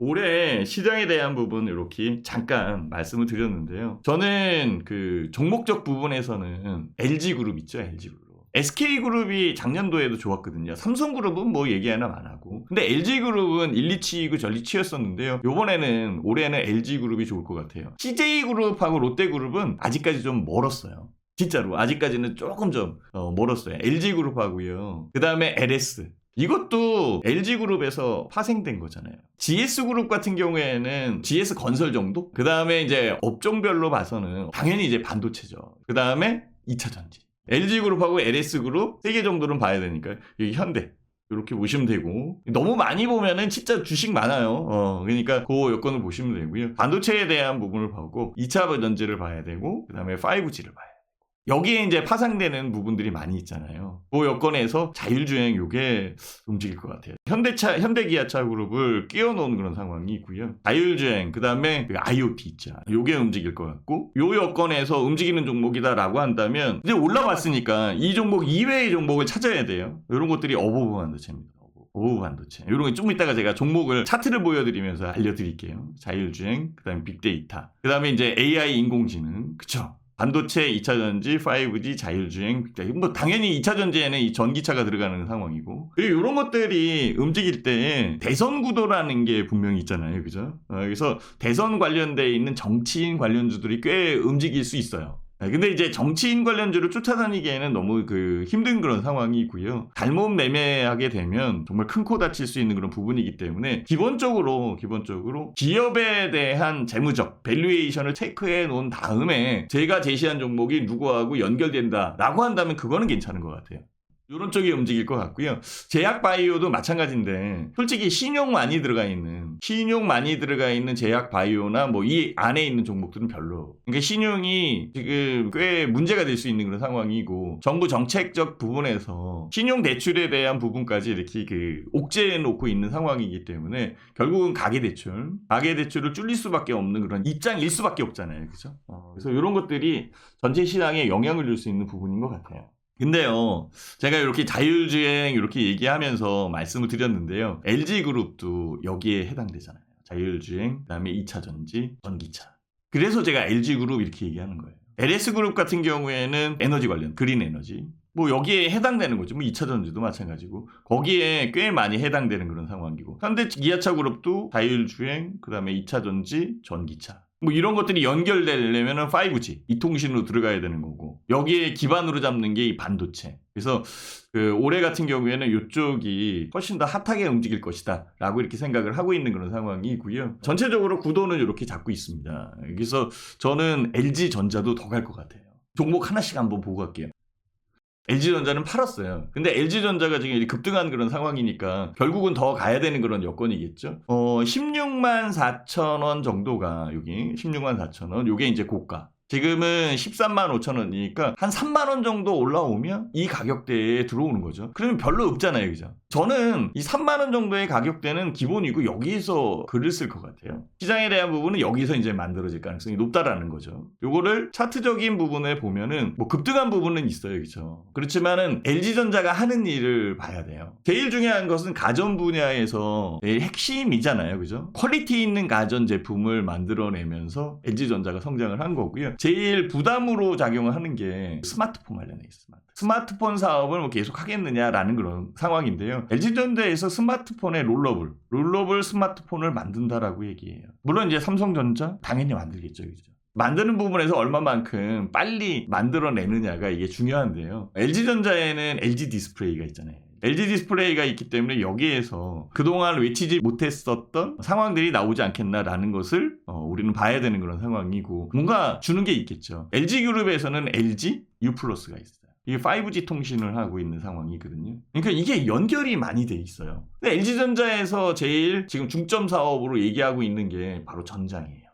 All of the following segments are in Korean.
올해 시장에 대한 부분 이렇게 잠깐 말씀을 드렸는데요. 저는 그 종목적 부분에서는 LG그룹 있죠, LG그룹. SK그룹이 작년도에도 좋았거든요. 삼성그룹은 뭐 얘기 하나 안 하고. 근데 LG그룹은 1, 2 치이고 전리 치였었는데요. 올해는 LG그룹이 좋을 것 같아요. CJ그룹하고 롯데그룹은 아직까지 좀 멀었어요. 진짜로 아직까지는 조금 좀 멀었어요. LG그룹하고요. 그 다음에 LS. 이것도 LG그룹에서 파생된 거잖아요. GS그룹 같은 경우에는 GS건설 정도? 그 다음에 이제 업종별로 봐서는 당연히 이제 반도체죠. 그 다음에 2차전지. LG그룹하고 LS그룹 3개 정도는 봐야 되니까 여기 현대 이렇게 보시면 되고, 너무 많이 보면은 진짜 주식 많아요. 그러니까 그 여건을 보시면 되고요. 반도체에 대한 부분을 보고 2차 전지를 봐야 되고, 그 다음에 5G를 봐야 돼요. 여기에 이제 파생되는 부분들이 많이 있잖아요. 그 여건에서 자율주행 요게 움직일 것 같아요. 현대기아차 그룹을 끼워놓은 그런 상황이 있고요. 자율주행, 그 다음에 IoT 있죠. 요게 움직일 것 같고, 요 여건에서 움직이는 종목이다라고 한다면 이제 올라왔으니까 이 종목 이외의 종목을 찾아야 돼요. 이런 것들이 어버브 반도체입니다. 어버브 반도체. 이런 거 좀 이따가 제가 종목을 차트를 보여드리면서 알려드릴게요. 자율주행, 그 다음에 빅데이터, 그 다음에 이제 AI 인공지능, 그쵸? 반도체, 2차전지, 5G, 자율주행, 뭐 당연히 2차전지에는 이 전기차가 들어가는 상황이고, 그리고 이런 것들이 움직일 때 대선 구도라는 게 분명히 있잖아요, 그죠? 그래서 대선 관련돼 있는 정치인 관련주들이 꽤 움직일 수 있어요. 근데 이제 정치인 관련주를 쫓아다니기에는 너무 힘든 그런 상황이고요. 잘못 매매하게 되면 정말 큰 코 다칠 수 있는 그런 부분이기 때문에 기본적으로 기업에 대한 재무적 밸류에이션을 체크해 놓은 다음에 제가 제시한 종목이 누구하고 연결된다라고 한다면 그거는 괜찮은 것 같아요. 이런 쪽이 움직일 것 같고요. 제약바이오도 마찬가지인데, 솔직히 신용 많이 들어가 있는 제약바이오나 뭐 이 안에 있는 종목들은 별로. 그러니까 신용이 지금 꽤 문제가 될 수 있는 그런 상황이고, 정부 정책적 부분에서 신용 대출에 대한 부분까지 이렇게 옥죄해 놓고 있는 상황이기 때문에 결국은 가계대출을 줄일 수밖에 없는 그런 입장일 수밖에 없잖아요, 그죠? 그래서 이런 것들이 전체 시장에 영향을 줄 수 있는 부분인 것 같아요. 근데요, 제가 이렇게 자율주행 이렇게 얘기하면서 말씀을 드렸는데요. LG그룹도 여기에 해당되잖아요. 자율주행, 그 다음에 2차전지, 전기차. 그래서 제가 LG그룹 이렇게 얘기하는 거예요. LS그룹 같은 경우에는 에너지 관련, 그린 에너지. 뭐 여기에 해당되는 거죠. 뭐 2차전지도 마찬가지고. 거기에 꽤 많이 해당되는 그런 상황이고. 현대기아차그룹도 자율주행, 그 다음에 2차전지, 전기차. 뭐 이런 것들이 연결되려면 5G, 이통신으로 들어가야 되는 거고, 여기에 기반으로 잡는 게 이 반도체. 그래서 올해 같은 경우에는 이쪽이 훨씬 더 핫하게 움직일 것이다 라고 이렇게 생각을 하고 있는 그런 상황이고요. 전체적으로 구도는 이렇게 잡고 있습니다. 그래서 저는 LG전자도 더 갈 것 같아요. 종목 하나씩 한번 보고 갈게요. LG전자는 팔았어요. 근데 LG전자가 지금 급등한 그런 상황이니까 결국은 더 가야 되는 그런 여건이겠죠. 16만 4천 원 정도가 여기 16만 4천 원. 요게 이제 고가. 지금은 13만 5천 원이니까 한 3만 원 정도 올라오면 이 가격대에 들어오는 거죠. 그러면 별로 없잖아요, 그죠? 저는 이 3만 원 정도의 가격대는 기본이고 여기서 글을 쓸 것 같아요. 시장에 대한 부분은 여기서 이제 만들어질 가능성이 높다라는 거죠. 요거를 차트적인 부분에 보면은 뭐 급등한 부분은 있어요, 그죠? 그렇지만은 LG전자가 하는 일을 봐야 돼요. 제일 중요한 것은 가전 분야에서 핵심이잖아요, 그죠? 퀄리티 있는 가전 제품을 만들어내면서 LG전자가 성장을 한 거고요. 제일 부담으로 작용을 하는 게 스마트폰 관련해 있어요. 스마트폰 사업을 뭐 계속 하겠느냐라는 그런 상황인데요. LG전자에서 스마트폰의 롤러블 스마트폰을 만든다라고 얘기해요. 물론 이제 삼성전자 당연히 만들겠죠, 그죠? 만드는 부분에서 얼마만큼 빨리 만들어내느냐가 이게 중요한데요. LG전자에는 LG 디스플레이가 있잖아요. LG 디스플레이가 있기 때문에 여기에서 그동안 외치지 못했었던 상황들이 나오지 않겠나라는 것을 우리는 봐야 되는 그런 상황이고, 뭔가 주는 게 있겠죠. LG그룹에서는 LG U+가 있어요. 이게 5G 통신을 하고 있는 상황이거든요. 그러니까 이게 연결이 많이 돼 있어요. 근데 LG전자에서 제일 지금 중점 사업으로 얘기하고 있는 게 바로 전장이에요.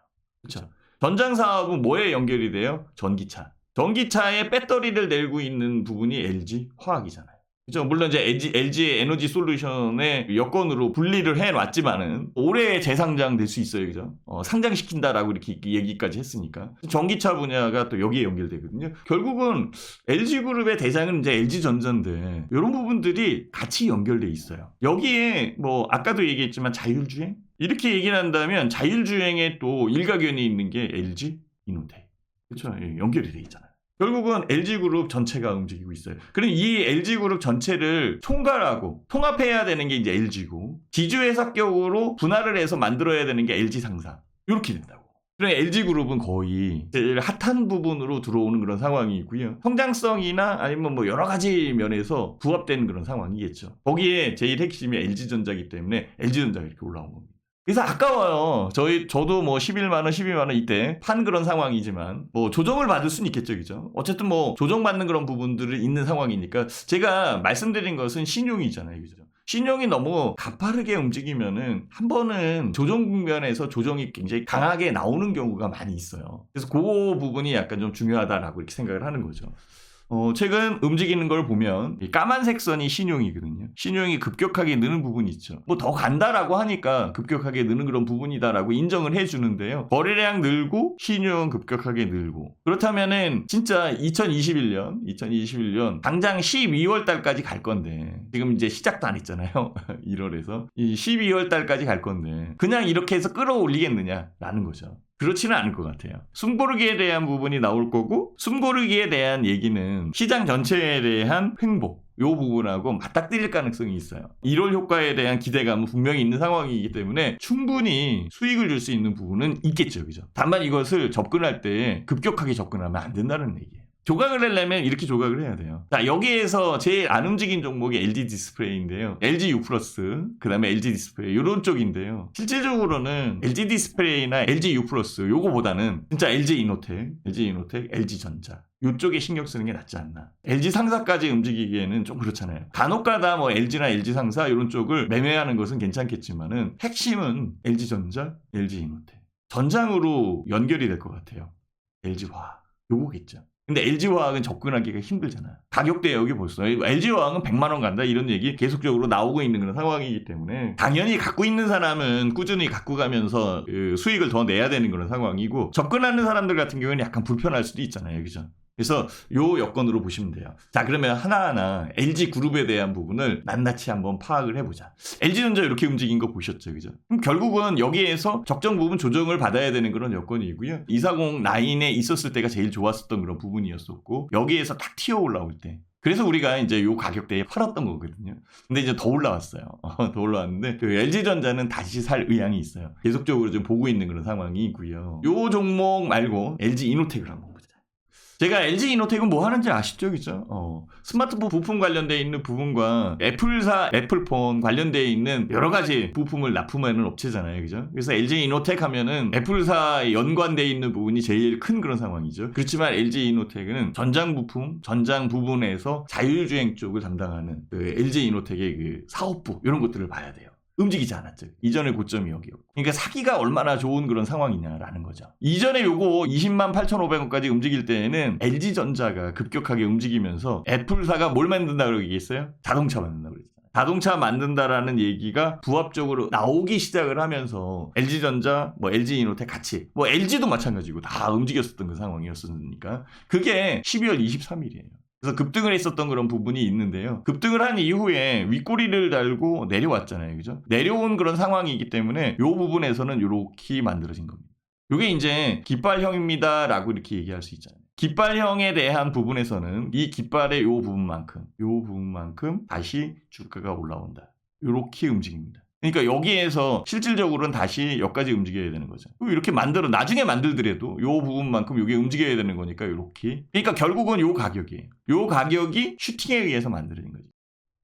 그렇죠? 전장 사업은 뭐에 연결이 돼요? 전기차. 전기차에 배터리를 내고 있는 부분이 LG 화학이잖아요. 그죠? 물론 이제 LG의 에너지 솔루션의 여건으로 분리를 해놨지만은 올해 재상장 될 수 있어요, 그죠? 상장시킨다라고 이렇게 얘기까지 했으니까 전기차 분야가 또 여기에 연결되거든요. 결국은 LG그룹의 대장은 이제 LG전자인데 이런 부분들이 같이 연결돼 있어요. 여기에 뭐 아까도 얘기했지만 자율주행, 이렇게 얘기를 한다면 자율주행에 또 일가견이 있는 게 LG 이노텍. 그렇죠. 연결이 돼 있잖아요. 결국은 LG그룹 전체가 움직이고 있어요. 그럼 이 LG그룹 전체를 총괄하고 통합해야 되는 게 이제 LG고, 지주회사격으로 분할을 해서 만들어야 되는 게 LG상사. 이렇게 된다고. 그럼 LG그룹은 거의 제일 핫한 부분으로 들어오는 그런 상황이고요. 성장성이나 아니면 뭐 여러 가지 면에서 부합되는 그런 상황이겠죠. 거기에 제일 핵심이 LG전자이기 때문에 LG전자가 이렇게 올라온 겁니다. 그래서 아까워요. 저도 뭐 11만원, 12만원 이때 판 그런 상황이지만, 뭐 조정을 받을 수는 있겠죠. 그죠? 어쨌든 뭐 조정받는 그런 부분들이 있는 상황이니까, 제가 말씀드린 것은 신용이잖아요. 그죠? 신용이 너무 가파르게 움직이면은 한 번은 조정 국면에서 조정이 굉장히 강하게 나오는 경우가 많이 있어요. 그래서 그 부분이 약간 좀 중요하다라고 이렇게 생각을 하는 거죠. 최근 움직이는 걸 보면 이 까만색 선이 신용이거든요. 신용이 급격하게 느는 부분이 있죠. 뭐 더 간다라고 하니까 급격하게 느는 그런 부분이다라고 인정을 해주는데요. 거래량 늘고 신용 급격하게 늘고, 그렇다면은 진짜 2021년 당장 12월 달까지 갈 건데, 지금 이제 시작도 안 했잖아요. 1월에서 이 12월 달까지 갈 건데 그냥 이렇게 해서 끌어올리겠느냐라는 거죠. 그렇지는 않을 것 같아요. 숨고르기에 대한 부분이 나올 거고, 숨고르기에 대한 얘기는 시장 전체에 대한 횡보, 요 부분하고 맞닥뜨릴 가능성이 있어요. 1월 효과에 대한 기대감은 분명히 있는 상황이기 때문에 충분히 수익을 줄 수 있는 부분은 있겠죠. 그죠? 다만 이것을 접근할 때 급격하게 접근하면 안 된다는 얘기예요. 조각을 하려면 이렇게 조각을 해야 돼요. 자, 여기에서 제일 안 움직인 종목이 LG 디스플레이인데요. LG U+, 그 다음에 LG 디스플레이, 이런 쪽인데요. 실질적으로는 LG 디스플레이나 LG U+, 요거보다는 진짜 LG 이노텍, LG 전자, 요쪽에 신경 쓰는 게 낫지 않나. LG 상사까지 움직이기에는 좀 그렇잖아요. 간혹가다 뭐 LG나 LG 상사 이런 쪽을 매매하는 것은 괜찮겠지만은 핵심은 LG 전자, LG 이노텍. 전장으로 연결이 될 것 같아요. LG 화학. 요거겠죠. 근데 LG화학은 접근하기가 힘들잖아요. 가격대 여기 벌써 LG화학은 100만 원 간다 이런 얘기 계속적으로 나오고 있는 그런 상황이기 때문에, 당연히 갖고 있는 사람은 꾸준히 갖고 가면서 수익을 더 내야 되는 그런 상황이고, 접근하는 사람들 같은 경우는 약간 불편할 수도 있잖아요. 그죠? 그래서 요 여건으로 보시면 돼요. 자, 그러면 하나하나 LG그룹에 대한 부분을 낱낱이 한번 파악을 해보자. LG전자 이렇게 움직인 거 보셨죠? 그죠? 그럼 결국은 여기에서 적정 부분 조정을 받아야 되는 그런 여건이고요. 240 라인에 있었을 때가 제일 좋았었던 그런 부분이었었고, 여기에서 딱 튀어 올라올 때, 그래서 우리가 이제 요 가격대에 팔았던 거거든요. 근데 이제 더 올라왔어요. 더 올라왔는데, 그 LG전자는 다시 살 의향이 있어요. 계속적으로 좀 보고 있는 그런 상황이고요. 요 종목 말고 LG 이노텍을 한번 보자. 제가 LG 이노텍은 뭐 하는지 아시죠? 그죠? 스마트폰 부품 관련되어 있는 부분과 애플사 애플폰 관련되어 있는 여러 가지 부품을 납품하는 업체잖아요. 그죠? 그래서 LG 이노텍 하면은 애플사 연관되어 있는 부분이 제일 큰 그런 상황이죠. 그렇지만 LG 이노텍은 전장 부품, 전장 부분에서 자율주행 쪽을 담당하는 그 LG 이노텍의 그 사업부, 이런 것들을 봐야 돼요. 움직이지 않았죠. 이전의 고점이 여기였고. 그러니까 사기가 얼마나 좋은 그런 상황이냐라는 거죠. 이전에 요거 208,500원까지 움직일 때에는 LG전자가 급격하게 움직이면서 애플사가 뭘 만든다고 얘기했어요? 자동차 만든다고 그랬어요. 자동차 만든다라는 얘기가 부합적으로 나오기 시작을 하면서 LG전자, 뭐 LG이노텍 같이, 뭐 LG도 마찬가지고 다 움직였었던 그 상황이었으니까, 그게 12월 23일이에요. 그래서 급등을 했었던 그런 부분이 있는데요. 급등을 한 이후에 윗꼬리를 달고 내려왔잖아요. 그죠? 내려온 그런 상황이기 때문에 이 부분에서는 이렇게 만들어진 겁니다. 이게 이제 깃발형입니다라고 이렇게 얘기할 수 있잖아요. 깃발형에 대한 부분에서는 이 깃발의 이 부분만큼 다시 주가가 올라온다. 이렇게 움직입니다. 그러니까 여기에서 실질적으로는 다시 여기까지 움직여야 되는 거죠. 이렇게 나중에 만들더라도 요 부분만큼 이게 움직여야 되는 거니까 이렇게. 그러니까 결국은 요 가격이에요. 요 가격이 슈팅에 의해서 만들어진 거죠.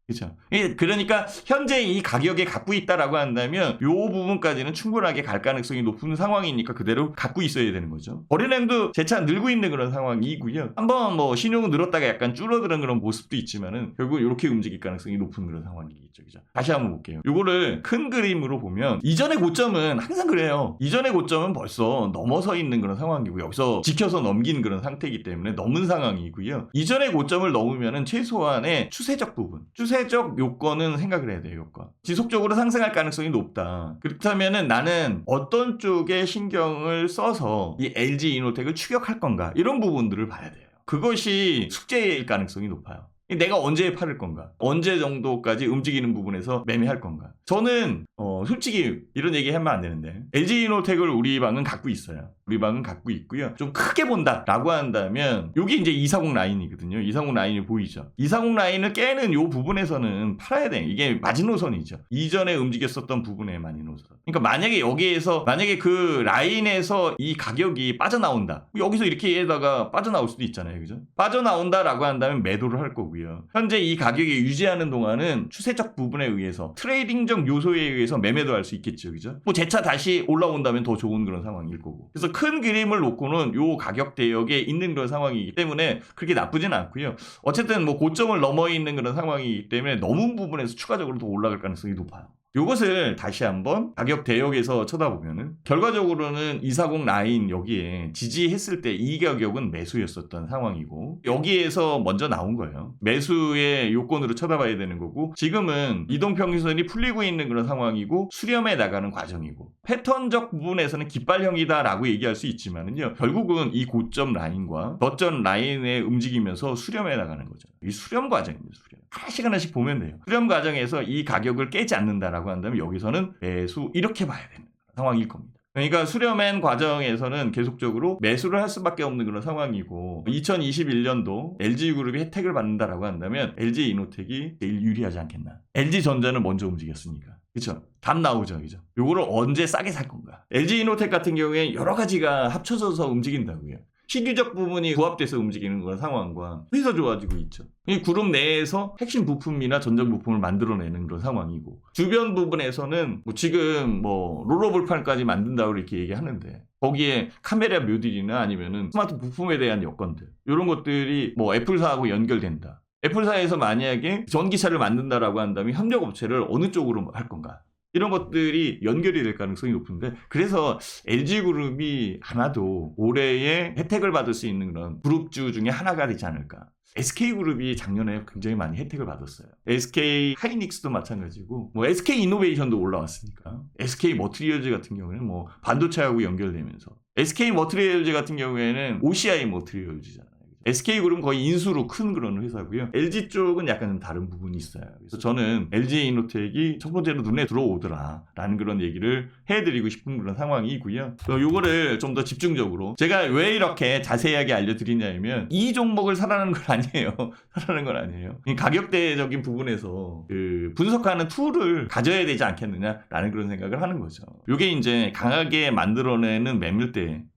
그렇죠. 그러니까 현재 이 가격에 갖고 있다라고 한다면 요 부분까지는 충분하게 갈 가능성이 높은 상황이니까 그대로 갖고 있어야 되는 거죠. 거래량도 재차 늘고 있는 그런 상황이고요. 한번 뭐 신용은 늘었다가 약간 줄어드는 그런 모습도 있지만은 결국 이렇게 움직일 가능성이 높은 그런 상황이겠죠. 그죠? 다시 한번 볼게요. 요거를 큰 그림으로 보면 이전의 고점은 항상 그래요. 이전의 고점은 벌써 넘어서 있는 그런 상황이고, 여기서 지켜서 넘긴 그런 상태이기 때문에 넘은 상황이고요. 이전의 고점을 넘으면은 최소한의 추세적 부분, 추세적 요건은 생각을 해야 돼요. 요건. 지속적으로 상승할 가능성이 높다. 그렇다면은 나는 어떤 쪽에 신경을 써서 이 LG 이노텍을 추격할 건가, 이런 부분들을 봐야 돼요. 그것이 숙제일 가능성이 높아요. 내가 언제 팔을 건가? 언제 정도까지 움직이는 부분에서 매매할 건가? 저는 솔직히 이런 얘기 하면 안 되는데 LG이노텍을 우리 방은 갖고 있어요. 우리 방은 갖고 있고요. 좀 크게 본다라고 한다면 여기 이제 240 라인이거든요. 240 라인이 보이죠? 240 라인을 깨는 요 부분에서는 팔아야 돼. 이게 마지노선이죠. 이전에 움직였었던 부분의 마지노선. 그러니까 만약에 여기에서 만약에 그 라인에서 이 가격이 빠져나온다. 여기서 이렇게다가 빠져나올 수도 있잖아요. 그죠? 빠져나온다라고 한다면 매도를 할 거고요. 현재 이 가격이 유지하는 동안은 추세적 부분에 의해서 트레이딩적 요소에 의해서 매매도 할 수 있겠죠. 그죠? 뭐 재차 다시 올라온다면 더 좋은 그런 상황일 거고. 그래서 큰 그림을 놓고는 요 가격 대역에 있는 그런 상황이기 때문에 그렇게 나쁘진 않고요. 어쨌든 뭐 고점을 넘어 있는 그런 상황이기 때문에 넘은 부분에서 추가적으로 더 올라갈 가능성이 높아요. 요것을 다시 한번 가격 대역에서 쳐다보면은 결과적으로는 240 라인 여기에 지지했을 때 이 가격은 매수였었던 상황이고 여기에서 먼저 나온 거예요. 매수의 요건으로 쳐다봐야 되는 거고 지금은 이동평균선이 풀리고 있는 그런 상황이고 수렴해 나가는 과정이고 패턴적 부분에서는 깃발형이다라고 얘기할 수 있지만은요 결국은 이 고점 라인과 저점 라인에 움직이면서 수렴해 나가는 거죠. 이 수렴 과정입니다. 수렴. 하나씩 하나씩 보면 돼요. 수렴 과정에서 이 가격을 깨지 않는다라고 한다면 여기서는 매수 이렇게 봐야 되는 상황일 겁니다. 그러니까 수렴한 과정에서는 계속적으로 매수를 할 수밖에 없는 그런 상황이고 2021년도 LG그룹이 혜택을 받는다라고 한다면 LG이노텍이 제일 유리하지 않겠나. LG전자는 먼저 움직였으니까. 그렇죠? 답 나오죠. 그죠? 요거를 언제 싸게 살 건가. LG이노텍 같은 경우에 여러 가지가 합쳐져서 움직인다고요. 시기적 부분이 부합돼서 움직이는 그런 상황과 회사 좋아지고 있죠. 이 그룹 내에서 핵심 부품이나 전장 부품을 만들어내는 그런 상황이고 주변 부분에서는 뭐 지금 뭐 롤러볼판까지 만든다고 이렇게 얘기하는데 거기에 카메라 모듈이나 아니면은 스마트 부품에 대한 여건들 이런 것들이 뭐 애플사하고 연결된다. 애플사에서 만약에 전기차를 만든다라고 한다면 협력업체를 어느 쪽으로 할 건가? 이런 것들이 연결이 될 가능성이 높은데 그래서 LG그룹이 아마도 올해의 혜택을 받을 수 있는 그런 그룹주 중에 하나가 되지 않을까. SK그룹이 작년에 굉장히 많이 혜택을 받았어요. SK 하이닉스도 마찬가지고 뭐 SK 이노베이션도 올라왔으니까 SK 머티리얼즈 같은 경우에는 뭐 반도체하고 연결되면서 SK 머티리얼즈 같은 경우에는 OCI 머티리얼즈잖아요. SK그룹은 거의 인수로 큰 그런 회사고요. LG 쪽은 약간 좀 다른 부분이 있어요. 그래서 저는 LG이노텍이 첫 번째로 눈에 들어오더라 라는 그런 얘기를 해드리고 싶은 그런 상황이고요. 요거를 좀 더 집중적으로 제가 왜 이렇게 자세하게 알려드리냐면 이 종목을 사라는 건 아니에요. 사라는 건 아니에요. 가격대적인 부분에서 그 분석하는 툴을 가져야 되지 않겠느냐라는 그런 생각을 하는 거죠. 요게 이제 강하게 만들어내는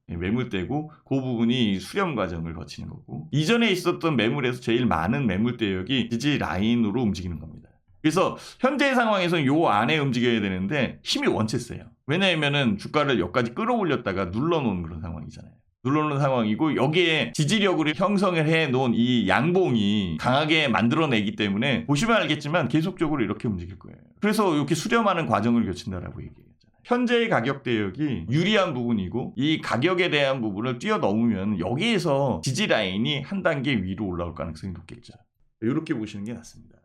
매물대고 그 부분이 수렴 과정을 거치는 거고 이전에 있었던 매물에서 제일 많은 매물대역이 지지 라인으로 움직이는 겁니다. 그래서 현재 상황에서는 요 안에 움직여야 되는데 힘이 원체 세요. 왜냐하면은 주가를 여기까지 끌어올렸다가 눌러놓은 그런 상황이잖아요. 눌러놓은 상황이고 여기에 지지력으로 형성을 해놓은 이 양봉이 강하게 만들어내기 때문에 보시면 알겠지만 계속적으로 이렇게 움직일 거예요. 그래서 이렇게 수렴하는 과정을 거친다라고 얘기해요. 현재의 가격 대역이 유리한 부분이고 이 가격에 대한 부분을 뛰어넘으면 여기에서 지지 라인이 한 단계 위로 올라올 가능성이 높겠죠. 이렇게 보시는 게 낫습니다.